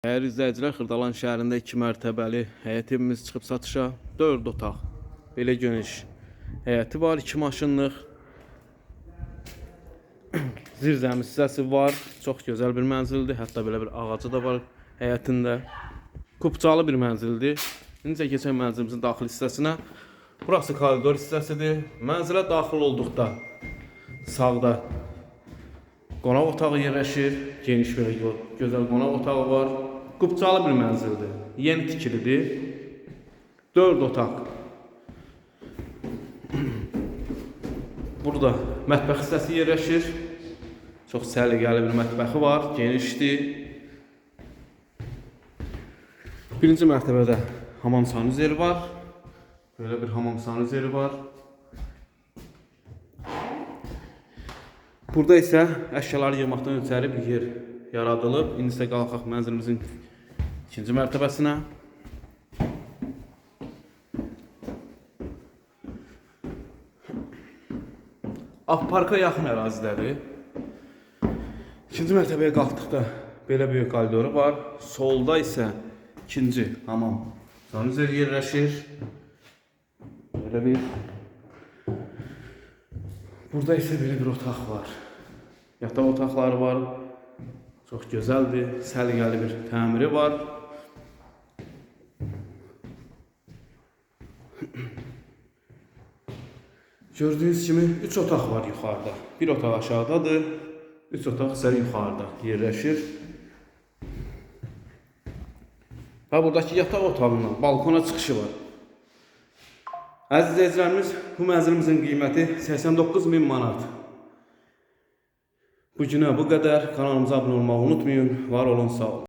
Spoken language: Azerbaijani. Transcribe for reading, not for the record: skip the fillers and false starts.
Değerli izləyicilər, Xırdalan şəhərində 2 mərtəbəli həyət evimiz çıxıb satışa. 4 otaq, belə geniş həyəti var, 2 maşınlıq. Zirzəmi hissəsi var, çox gözəl bir mənzildir. Hətta belə bir ağacı da var həyətində. Kupçalı bir mənzildir. İndi keçək mənzilimizin daxil hissəsinə. Burası koridor hissəsidir. Mənzilə daxil olduqda sağda qonaq otağı yerləşir. Geniş bir gözəl qonaq otağı var. Kupçalı bir mənzildir. Yeni tikilidir. 4 otaq. Burada mətbəx hissəsi yerləşir. Çox səliqəli bir mətbəxi var. Genişdir. Birinci mərtəbədə hamam sanuzeli var. Böyle bir hamam sanuzeli var. Burada isə əşyaları yığmaqdan ötəri bir yer yaradılıb. İndi isə qalxaq mənzilimizin ikinci mərtəbəsinə. Parka yaxın ərazidədir. İkinci mərtəbəyə qalxdıqda belə böyük koridoru var. Solda isə ikinci hamam sanuzeli yerləşir. Böyle bir. Burada ise böyle bir otaq var. Yataq otaqları var. Çox gözəldir. Səliqəli bir təmiri var. Gördüğünüz kimi 3 otaq var yuxarıda. Bir otaq aşağıdadır. 3 otaq isə yuxarıda yerləşir. Və buradakı yataq otağından balkona çıxışı var. Əziz izləyicilərimiz, bu mənzilimizin qiyməti 89.000 manat. Bu günə bu qədər. Kanalımıza abunə olmağı unutmayın. Var olun, sağ olun.